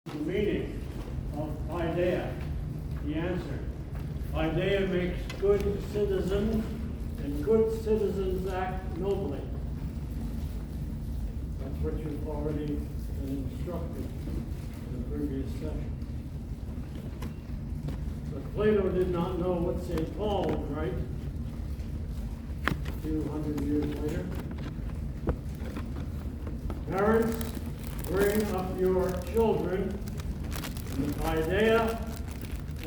The meaning of paideia. The answer: paideia makes good citizens, and good citizens act nobly. That's what you've already been instructed in the previous session. But Plato did not know what St. Paul would write a few hundred years later. Parents, bring up your children in the paideia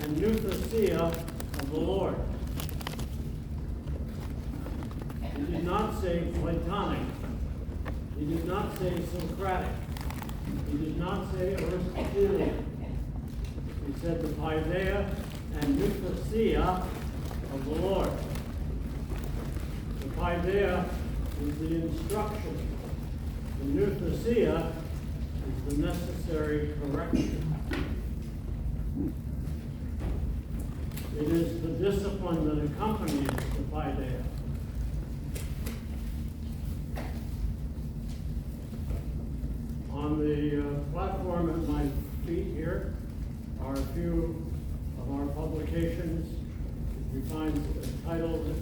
and euthanasia of the Lord. He did not say Platonic. He did not say Socratic. He did not say Aristotelian. He said the paideia and euthanasia of the Lord. The paideia is the instruction. The euthanasia is the necessary correction. It is the discipline that accompanies the paideia. On the platform at my feet here are a few of our publications. If you find a title that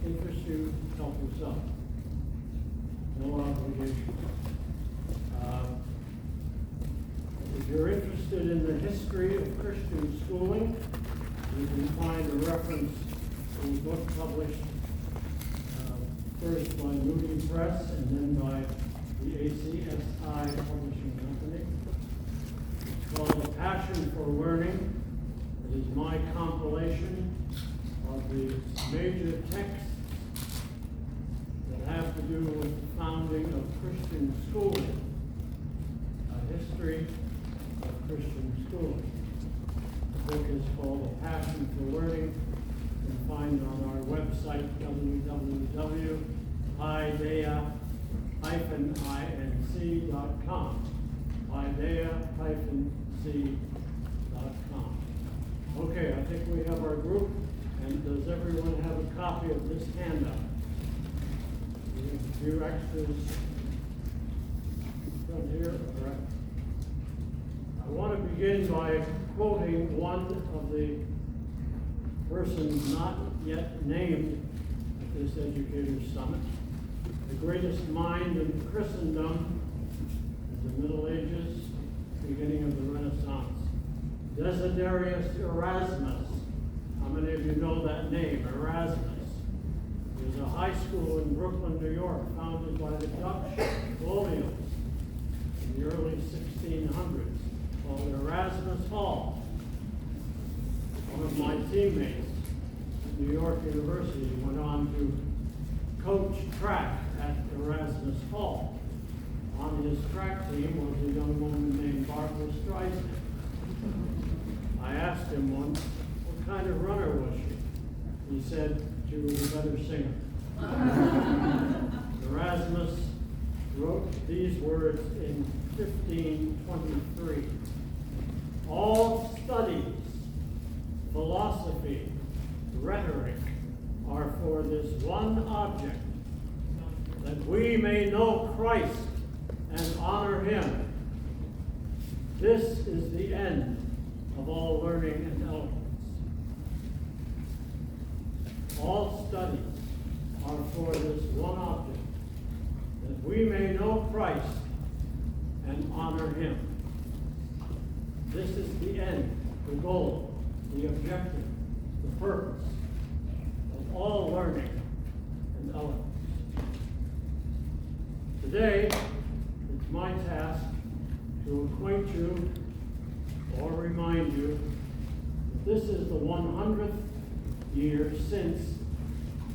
interests you, help yourself. No obligation. If you're interested in the history of Christian schooling, you can find a reference in a book published first by Moody Press and then by the ACSI Publishing Company. It's called A Passion for Learning. It is my compilation of the major texts that have to do with the founding of Christian schooling, a history of Christian schooling. The book is called A Passion for Learning. You can find it on our website, www.paideia-inc.com. paideia-inc.com. Okay, I think we have our group. And does everyone have a copy of this handout? We have a few extras from here. All right. I want to begin by quoting one of the persons not yet named at this Educators Summit. The greatest mind in Christendom in the Middle Ages, beginning of the Renaissance. Desiderius Erasmus. How many of you know that name, Erasmus? It was a high school in Brooklyn, New York, founded by the Dutch colonials in the early 1600s, called Erasmus Hall. One of my teammates at New York University went on to coach track at Erasmus Hall. On his track team was a young woman named Barbara Streisand. I asked him once, what kind of runner was she? He said she was a better singer. Erasmus wrote these words in 1523. All studies, philosophy, rhetoric, are for this one object, that we may know Christ and honor him. This is the end of all learning and eloquence. All studies are for this one object, that we may know Christ and honor him. This is the end, the goal, the objective, the purpose of all learning and eloquence. Today, it's my task to acquaint you or remind you that this is the 100th year since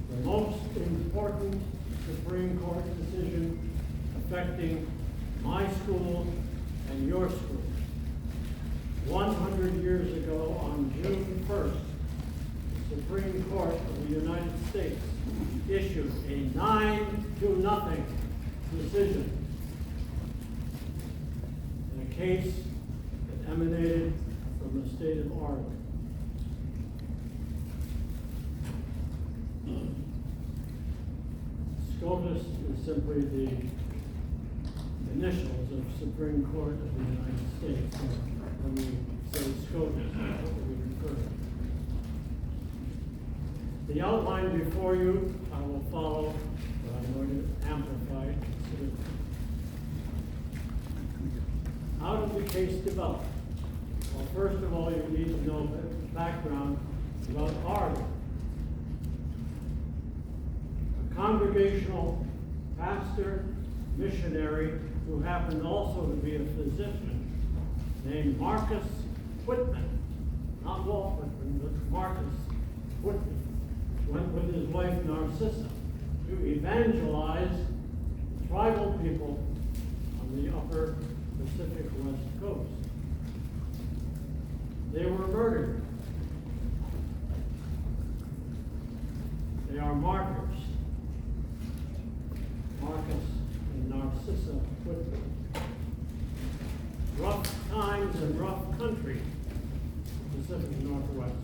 the most important Supreme Court decision affecting my school and your school. 100 years ago, on June 1st, the Supreme Court of the United States issued a 9-0 decision in a case that emanated from the state of Oregon. SCOTUS is simply the initials of Supreme Court of the United States. SCOTUS, that's what we refer to. The outline before you, I will follow, but I'm going to amplify it considerably. How did the case develop? Well, first of all, you need to know the background about Oregon. A congregational pastor, missionary, who happened also to be a physician, named Marcus Whitman, not Walt Whitman, but Marcus Whitman, went with his wife Narcissa to evangelize tribal people on the upper Pacific West Coast. They were murdered. They are martyrs. Marcus and Narcissa Whitman. Rough times and rough country, Pacific Northwest.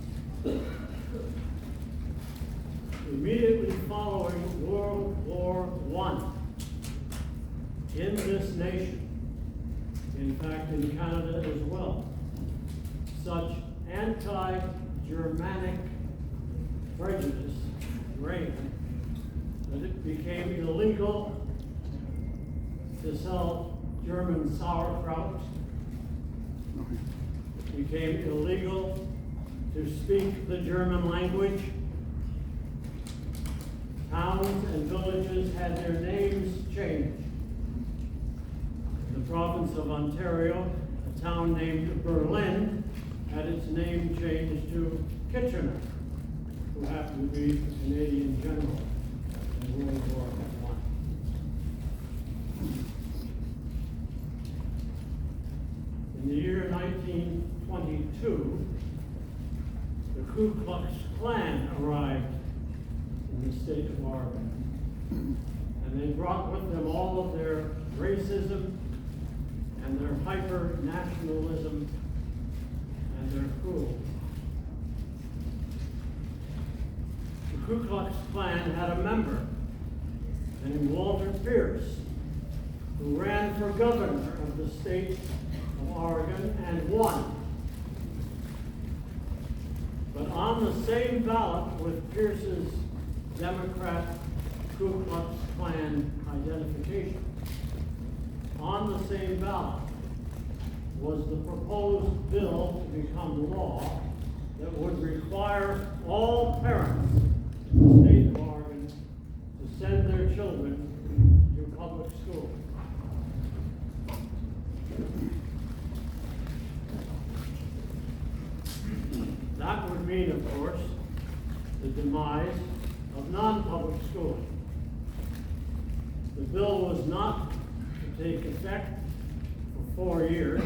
Immediately following World War I in this nation, in fact in Canada as well, such anti-Germanic prejudice reigned that it became illegal to sell German sauerkraut. It became illegal to speak the German language. Towns and villages had their names changed. In the province of Ontario, a town named Berlin had its name changed to Kitchener, who happened to be a Canadian general in World War I. In the year 1922, the Ku Klux Klan arrived in the state of Oregon. And they brought with them all of their racism and their hyper-nationalism and their cruelty. The Ku Klux Klan had a member named Walter Pierce, who ran for governor of the state of Oregon and won. But on the same ballot with Pierce's Democrat Ku Klux Klan identification, on the same ballot was the proposed bill to become law that would require all parents in the state of Oregon to send their children to public school. That would mean, of course, the demise of non-public schooling. The bill was not to take effect for 4 years,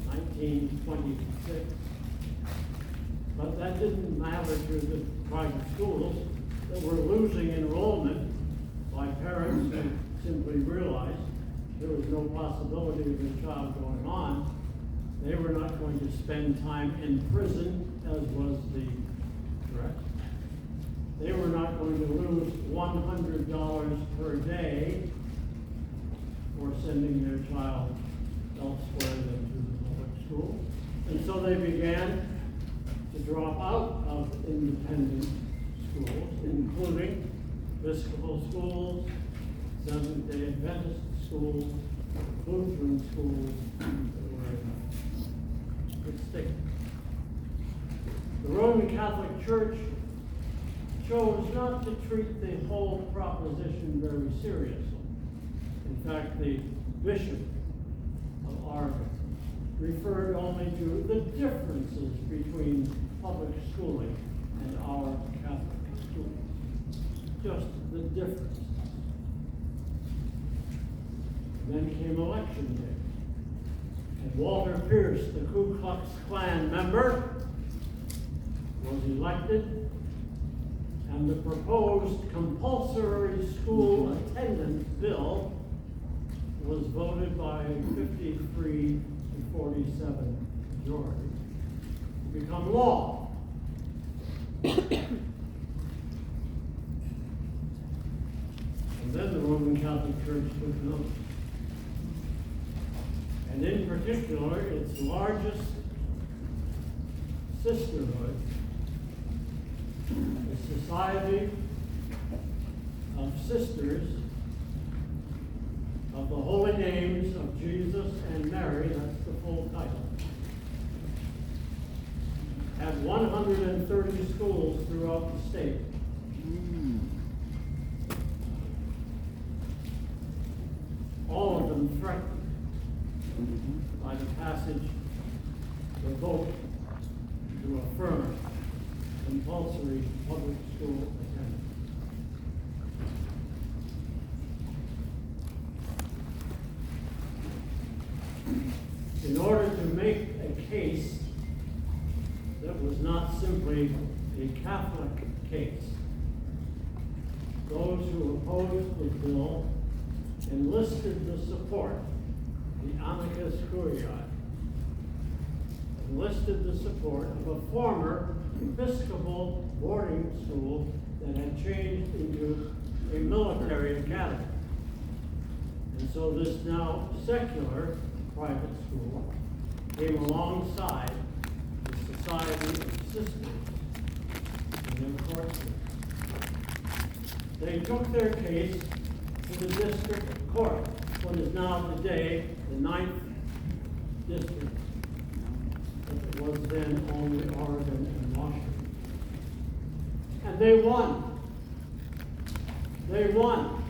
1926, but that didn't matter to the private schools that were losing enrollment by parents who simply realized there was no possibility of their child going on. They were not going to spend time in prison, as was the threat. They were not going to lose $100 per day for sending their child elsewhere than to the public school. And so they began to drop out of independent schools, including Episcopal schools, Seventh-day Adventist schools, Lutheran schools that were in good state. The Roman Catholic Church chose not to treat the whole proposition very seriously. In fact, the Bishop of Oregon referred only to the differences between public schooling and our Catholic schooling. Just the difference. Then came election day. And Walter Pierce, the Ku Klux Klan member, was elected, and the proposed compulsory school attendance bill was voted by 53 to 47 majority to become law. And then the Roman Catholic Church took notice. And in particular, its largest Sisterhood, the Society of Sisters of the Holy Names of Jesus and Mary, that's the full title, had 130 schools throughout the state. All of them threatened by the passage, the vote to affirm compulsory public school attendance. In order to make a case that was not simply a Catholic case, those who opposed the bill enlisted the support, the amicus curiae, enlisted the support of a former Episcopal boarding school that had changed into a military academy. And so this now secular private school came alongside the Society of Sisters in their court system. They took their case to the district court, what is now today the 9th District. It was then only Oregon and Washington. And they won. They won.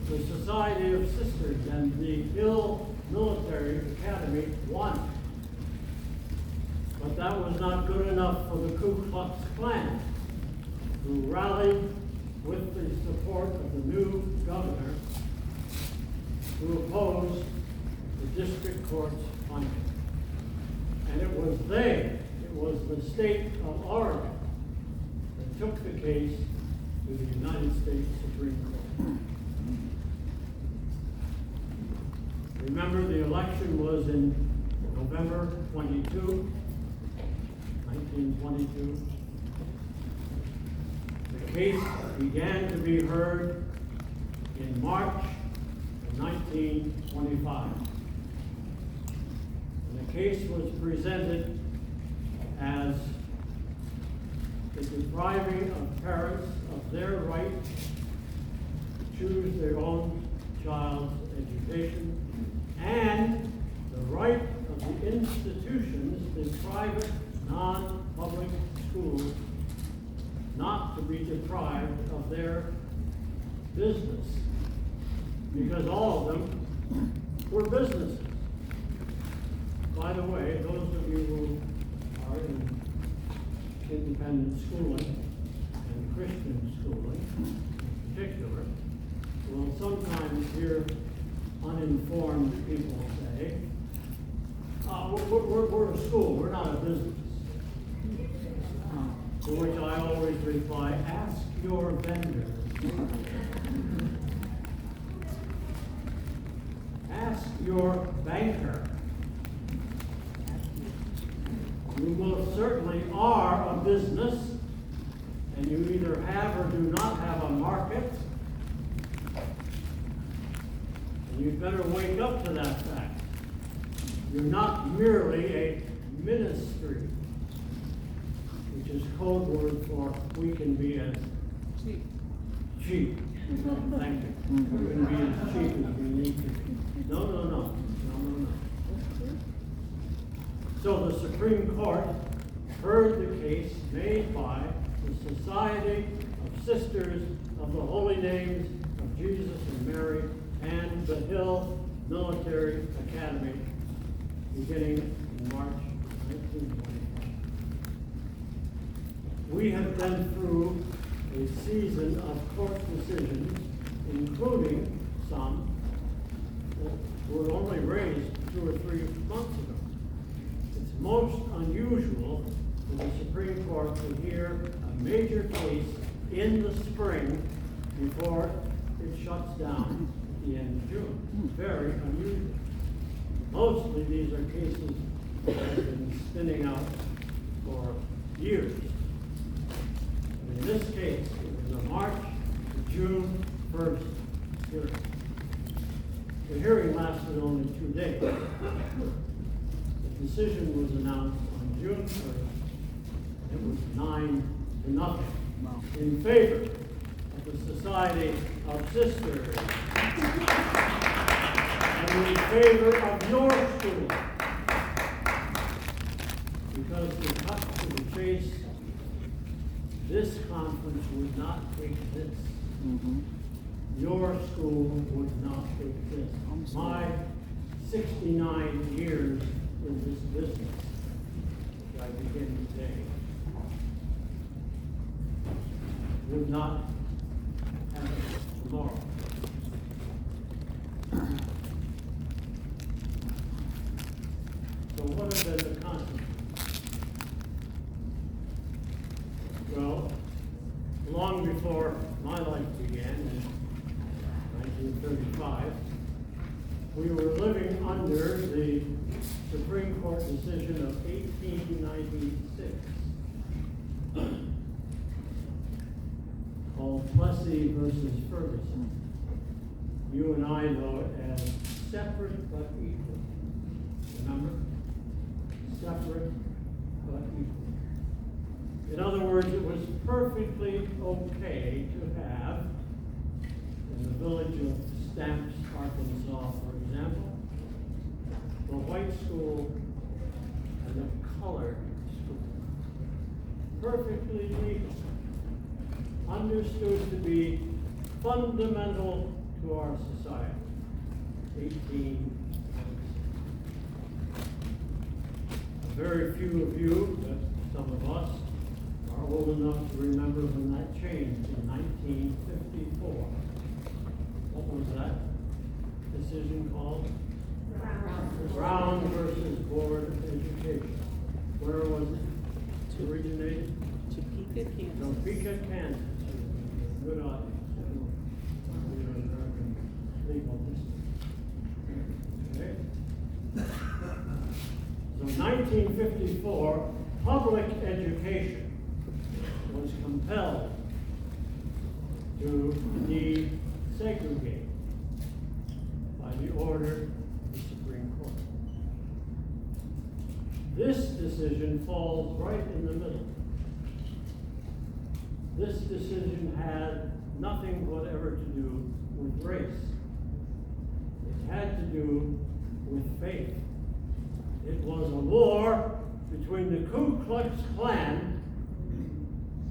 The Society of Sisters and the Hill Military Academy won. But that was not good enough for the Ku Klux Klan, who rallied with the support of the new governor to oppose the district court's finding. And it was the state of Oregon that took the case to the United States Supreme Court. Remember, the election was in November 1922. The case began to be heard in March of 1925. And the case was presented as the depriving of parents of their right to choose their own child's education and the right of the institutions, the private, non-public schools, not to be deprived of their business, because all of them were businesses. By the way, those of you who are in independent schooling and Christian schooling in particular will sometimes hear uninformed people say, we're a school, we're not a business. To which I always reply, ask your vendor. Ask your banker. You most certainly are a business, and you either have or do not have a market. And you'd better wake up to that fact. You're not merely a ministry, which is code word for we can be as cheap. Thank you. We can be as cheap as we need to be. No. So the Supreme Court heard the case made by the Society of Sisters of the Holy Names of Jesus and Mary and the Hill Military Academy beginning in March 1925. We have been through a season of court decisions, including some that were only raised 2 or 3 months ago. It's most unusual for the Supreme Court to hear a major case in the spring before it shuts down at the end of June. Very unusual. Mostly these are cases that have been spinning out for years. And in this case, it was a March to June 1st hearing. The hearing lasted only 2 days. The decision was announced on June 1st, it was 9-0 Wow. in favor of the Society of Sisters and in favor of your school. Because to cut to the chase, this conference would not take this. Mm-hmm. Your school would not take this. My 69 years in this business, which I begin today, would not have it tomorrow. So what have been the consequences? Well, long before my life began in 1935, we were living under the Supreme Court decision of 1896 called Plessy versus Ferguson. You and I know it as separate but equal. Remember? Separate but equal. In other words, it was perfectly okay to have, in the village of Stamps, Arkansas, for example, the white school and the colored school. Perfectly legal. Understood to be fundamental to our society. 1896. Very few of you, but some of us, are old enough to remember when that changed in 1954. What was that decision called? Brown versus Board of Education. Where was it originated? Topeka, Kansas. Topeka, Kansas. Good audience. We are American legal district. Okay. So 1954, public education was compelled to desegregate by the order of the Supreme Court. This decision falls right in the middle. This decision had nothing whatever to do with race. It had to do with faith. It was a war between the Ku Klux Klan,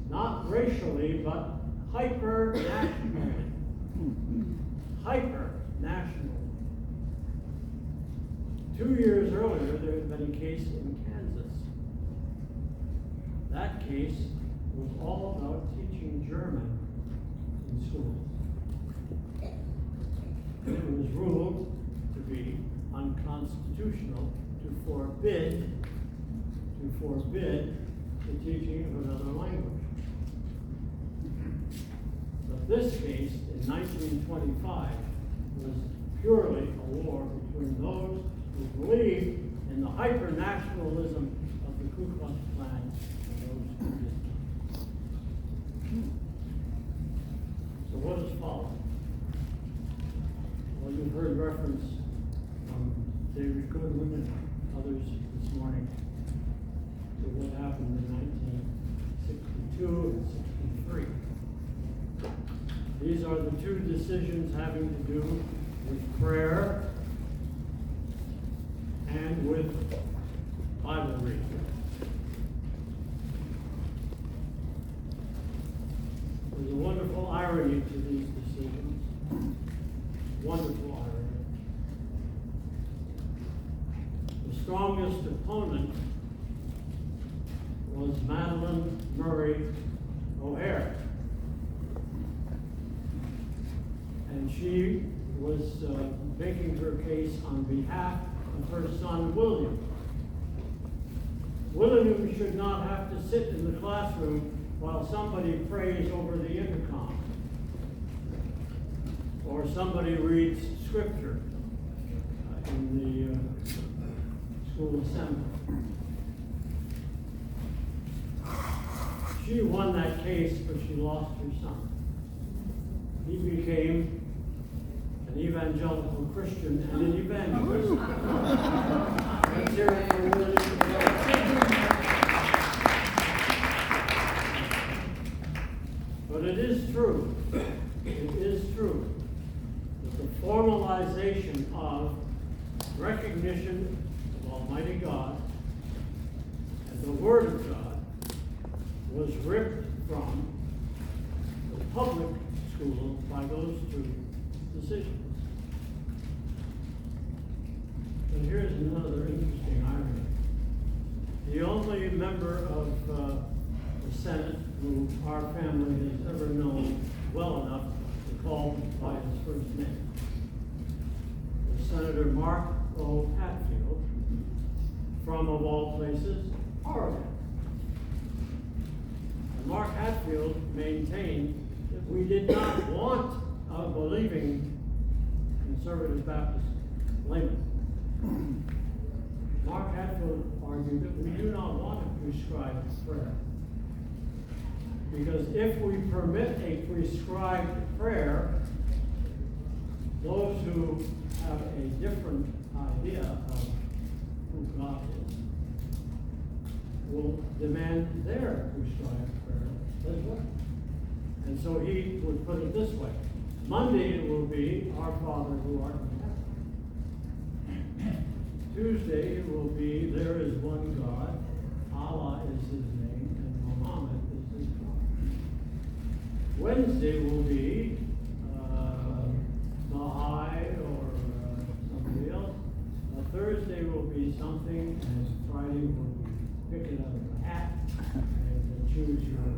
not racially, but hyper-nationally. Hyper-national. 2 years earlier, there had been a case in Kansas. That case was all about teaching German in schools. It was ruled to be unconstitutional to forbid the teaching of another language. But this case in 1925 was purely a war between those who believed in the hyper-nationalism of the Ku Klux Klan and those who didn't. So what has followed? Well, you've heard reference from David Goodwin and others this morning to what happened in 1962 and 63. These are the two decisions having to do with prayer and with Bible reading. There's a wonderful irony to these decisions. Wonderful irony. The strongest opponent was Madalyn Murray O'Hair. And she was making her case on behalf of her son, William. William should not have to sit in the classroom while somebody prays over the intercom or somebody reads scripture in the school assembly. She won that case, but she lost her son. He became an evangelical Christian and an evangelist. Let's hear it for William. Almighty God, and the Word of God was ripped from the public school by those two decisions. And here's another interesting irony. The only member of the Senate who our family has ever known well enough to call by his first name was Senator Mark O. Hatfield from, of all places, Oregon. And Mark Hatfield maintained that we did not want a believing conservative Baptist layman. Mark Hatfield argued that we do not want a prescribed prayer. Because if we permit a prescribed prayer, those who have a different idea of who God is will demand their prescribed prayer as well. And so he would put it this way: Monday it will be, Our Father who art in heaven. Tuesday it will be, there is one God, Allah is his name, and Muhammad is his God. Wednesday will be Baha'i or somebody else. Thursday will be something, and Friday will be pick it out of a hat and choose your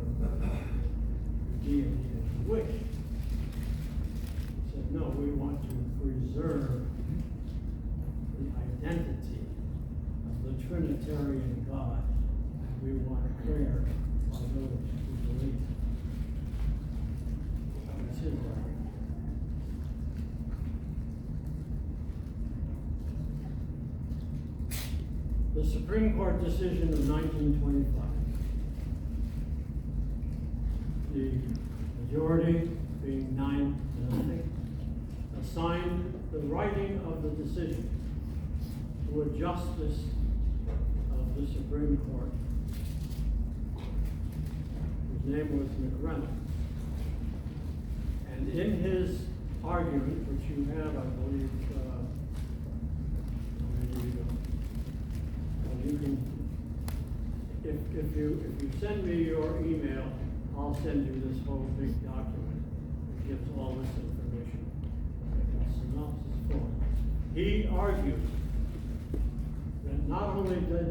deity as you wish. He said, no, we want to preserve the identity of the Trinitarian God. We want prayer by those who believe. That's his argument. The Supreme Court decision of 1925. The majority, being 9-0, assigned the writing of the decision to a justice of the Supreme Court, whose name was McReynolds. And in his argument, which you have, I believe, you can, if you send me your email, I'll send you this whole big document that gives all this information in synopsis form. He argued that not only did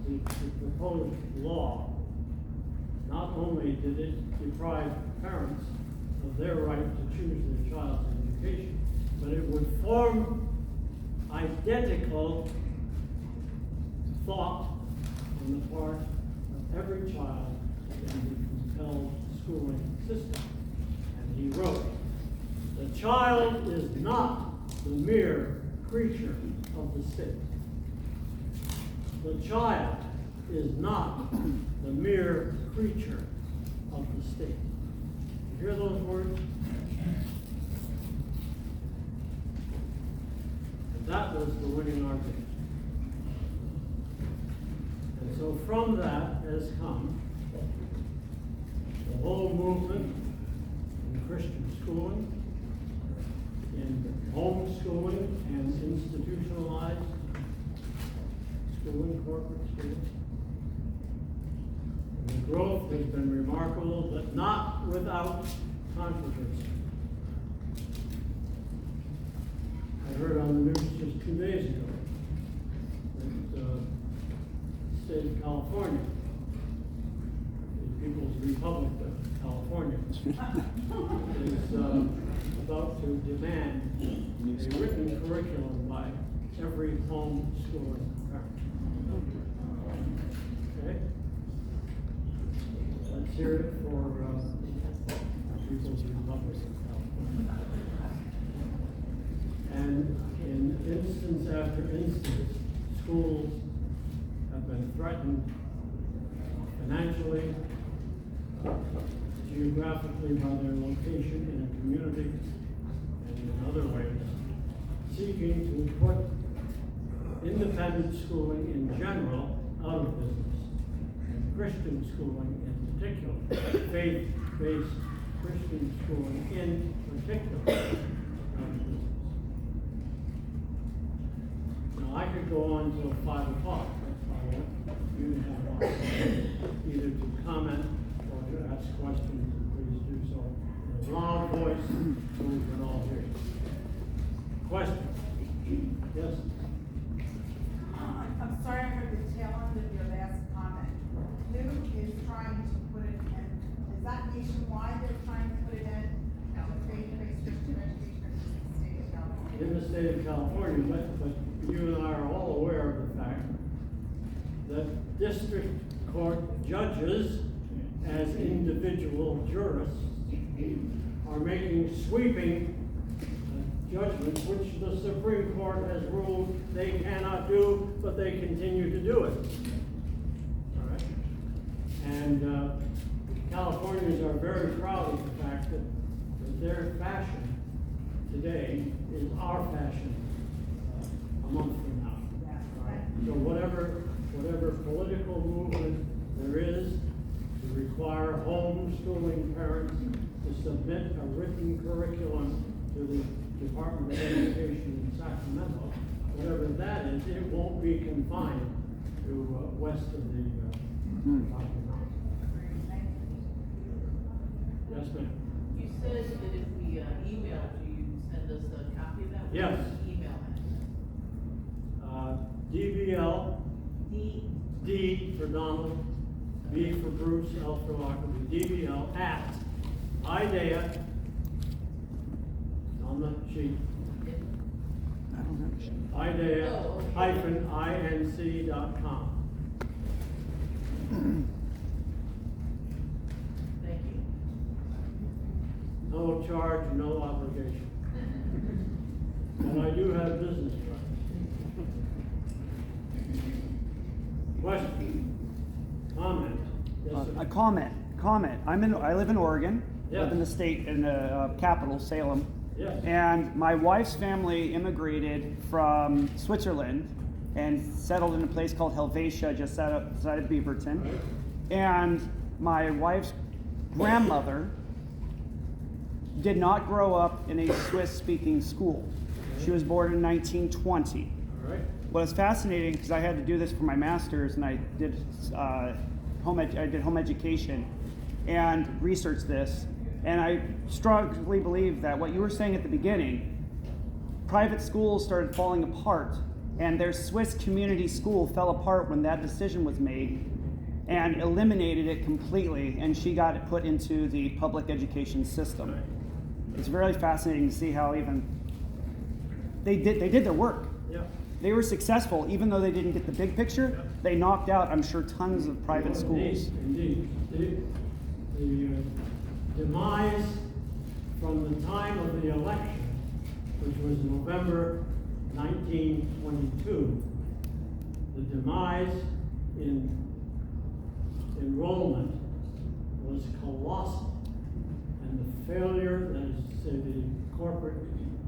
the proposed law, not only did it deprive parents of their right to choose their child's education, but it would form identical thought on the part of every child in the compelled schooling system. And he wrote, the child is not the mere creature of the state. The child is not the mere creature of the state. You hear those words? And that was the winning argument. And so from that has come the whole movement in Christian schooling, in homeschooling and institutionalized schooling, corporate schooling. And the growth has been remarkable, but not without controversy. I heard on the news just 2 days ago that the state of California, the People's Republic of California, is about to demand a written curriculum by every homeschooling parent. Okay? Let's hear it for People's Republic of California. And in instance after instance, schools have been threatened financially, geographically by their location in a community, and in other ways, seeking to put independent schooling in general out of business, and Christian schooling in particular, faith-based Christian schooling in particular, out of business. Now, I could could go on till 5 o'clock. That's why I want you to have opportunity either to comment or to ask questions. Please do so in a loud voice so we can all hear you. Question? Yes? I'm sorry, I heard the tail end of your last comment. New is trying to put it in, is that nationwide they're trying to put it in? Faith-based Christian education in the state of California? In the state of California, but you and I are all aware of the fact that district court judges, as individual jurists, are making sweeping judgments which the Supreme Court has ruled they cannot do, but they continue to do it. All right? And Californians are very proud of the fact that their fashion today is our fashion a month from now. All right? So whatever political movement there is to require homeschooling parents to submit a written curriculum to the Department of Education in Sacramento, whatever that is, it won't be confined to west of the Rocky Mountains. Yes, ma'am. You said that if we emailed you, send us a copy of that? Yes. Email DBL, it. D for Donald, B for Bruce, L for Lockerbie, DBL at IDEA, on the sheet, I don't have a sheet. IDEA-inc.com. Thank you. No charge, no obligation. And I do have business cards. Question? Comment? Yes, sir. A comment. I live in Oregon, live in the Yes. state, in the capital, Salem. Yes. And my wife's family immigrated from Switzerland and settled in a place called Helvetia, just outside of Beaverton. Right. And my wife's grandmother did not grow up in a Swiss-speaking school. She was born in 1920. All right. What was fascinating, because I had to do this for my master's, and I did home education and researched this, and I strongly believe that what you were saying at the beginning, private schools started falling apart, and their Swiss community school fell apart when that decision was made, and eliminated it completely, and she got it put into the public education system. It's really fascinating to see how even they did their work. Yeah. They were successful, even though they didn't get the big picture. They knocked out, I'm sure, tons of private schools. Indeed. The demise from the time of the election, which was November 1922, the demise in enrollment was colossal. And the failure, that is to say the corporate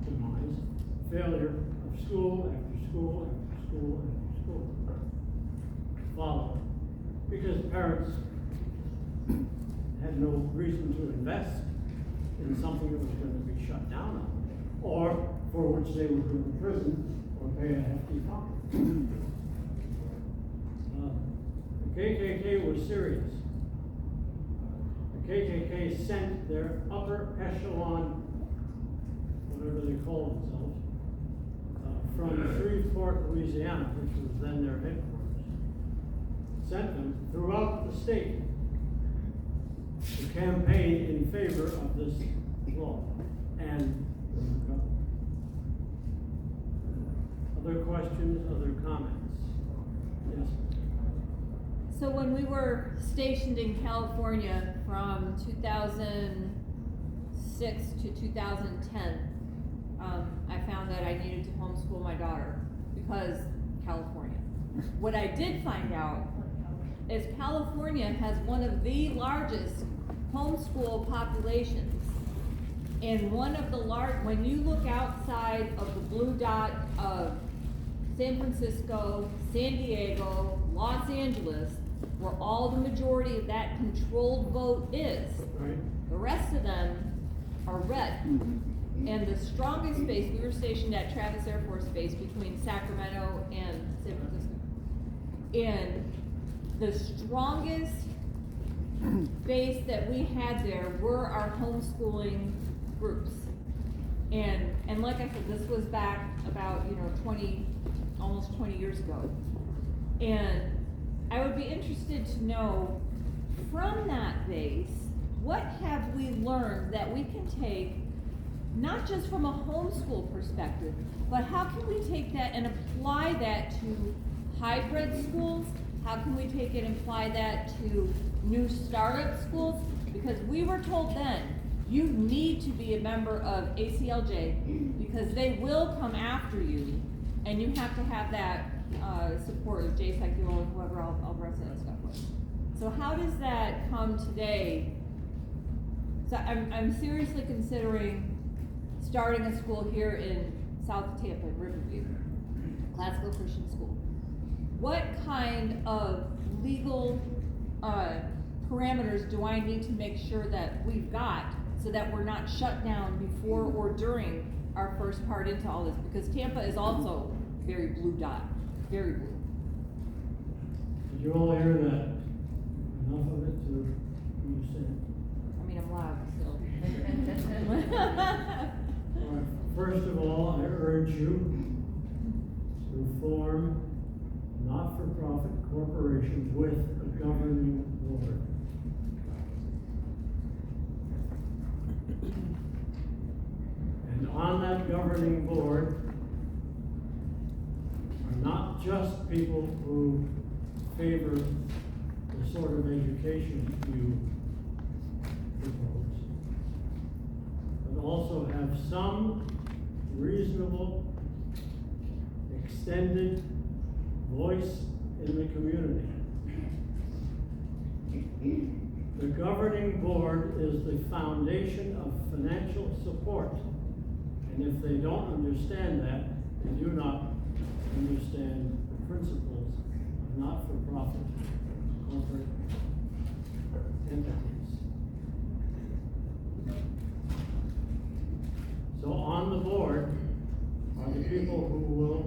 demise, failure of school after school after school after school followed. Because parents had no reason to invest in something that was going to be shut down on, or for which they would go to prison or pay a hefty fine. The KKK was serious. The KKK sent their upper echelon, whatever they call themselves, from Shreveport, Louisiana, which was then their headquarters, sent them throughout the state to campaign in favor of this law. And other questions, other comments? Yes. So when we were stationed in California from 2006 to 2010, I found that I needed to homeschool my daughter because California. What I did find out is California has one of the largest homeschool populations. And one of the when you look outside of the blue dot of San Francisco, San Diego, Los Angeles, where all the majority of that controlled vote is, Right. the rest of them are red. And the strongest base, we were stationed at Travis Air Force Base between Sacramento and San Francisco. And the strongest base that we had there were our homeschooling groups. And like I said, this was back about, almost 20 years ago. And I would be interested to know, from that base, what have we learned that we can take, not just from a homeschool perspective, but how can we take that and apply that to hybrid schools? How can we take it and apply that to new startup schools? Because we were told then, you need to be a member of ACLJ because they will come after you, and you have to have that support of JSEC or whoever I'll rest that stuff with. So how does that come today? So I'm seriously considering starting a school here in South Tampa, Riverview, Classical Christian School. What kind of legal parameters do I need to make sure that we've got so that we're not shut down before or during our first part into all this? Because Tampa is also very blue dot, very blue. Did you all hear that? Enough of it to understand? I mean, I'm loud, so. All right, first of all, I urge you to form not-for-profit corporations with a governing board. And on that governing board are not just people who favor the sort of education you propose, but also have some reasonable, extended voice in the community. The governing board is the foundation of financial support. And if they don't understand that, they do not understand the principles of not-for-profit corporate entities. So on the board are the people who will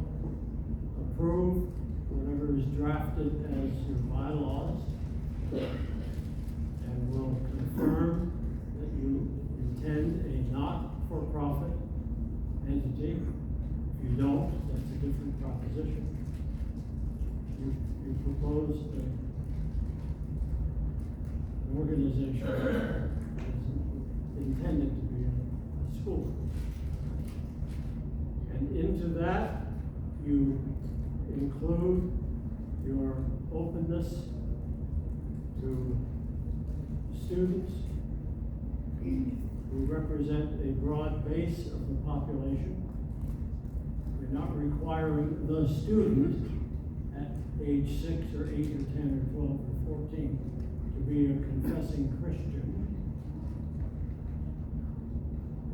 approve whatever is drafted as your bylaws and will confirm that you intend a not-for-profit entity. If you don't, that's a different proposition. You propose an organization that is intended to be a school. And into that, you include your openness to students who represent a broad base of the population. You're not requiring the student at age 6 or 8 or 10 or 12 or 14 to be a confessing Christian.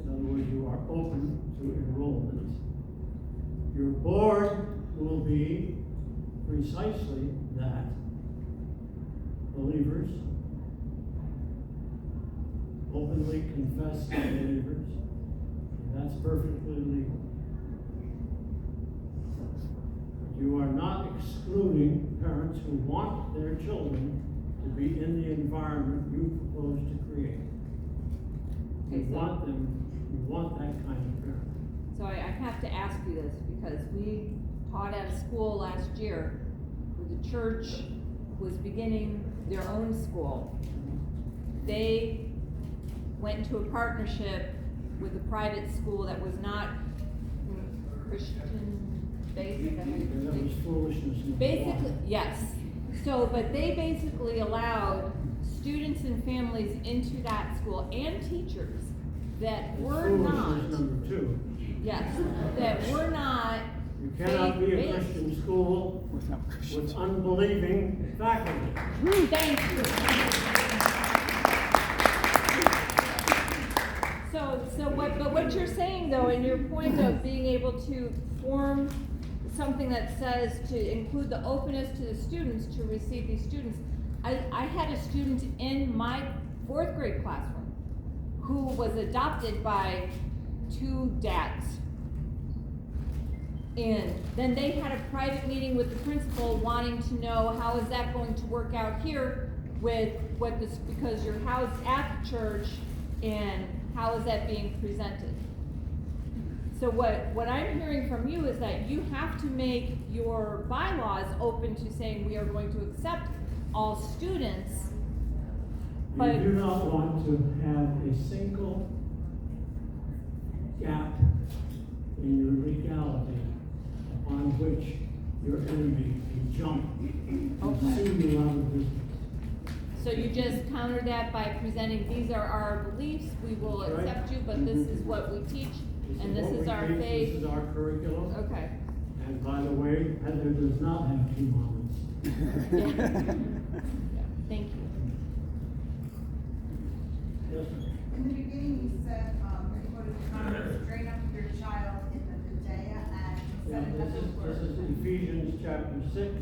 In other words, you are open to enrollment. Your board will be precisely that. Believers, openly confessed believers. That's perfectly legal. You are not excluding parents who want their children to be in the environment you propose to create. You want that kind of parent. So I have to ask you this, because we taught at a school last year where the church was beginning their own school. They went into a partnership with a private school that was not Christian based. That was foolishness. Basically, yes. So, but they basically allowed students and families into that school and teachers that were not. Foolishness number 2. Yes, that were not. You cannot be a faith-based. Christian school with unbelieving faculty. Thank you. But what you're saying though, and your point of being able to form something that says to include the openness to the students to receive these students. I had a student in my 4th grade classroom who was adopted by two dads. And then they had a private meeting with the principal wanting to know how is that going to work out here with what this, because you're housed at the church and how is that being presented? So what I'm hearing from you is that you have to make your bylaws open to saying we are going to accept all students. You But- do not want to have a single gap in your legality upon which your enemy can jump and Okay. sue you out of business. So you just counter that by presenting, these are our beliefs, we will That's right. accept you, but this is what we teach, and this what is we our teach, faith. This is our curriculum. Okay. And by the way, Heather does not have two mamas. Yeah. Thank you. Yes, sir. In the beginning, you said, you put a comment, train up your child in the Judea and you Yeah, said another this is word. Ephesians chapter 6,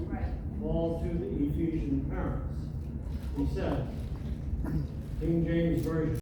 Right. Paul to the Ephesian parents. He said, King James Version.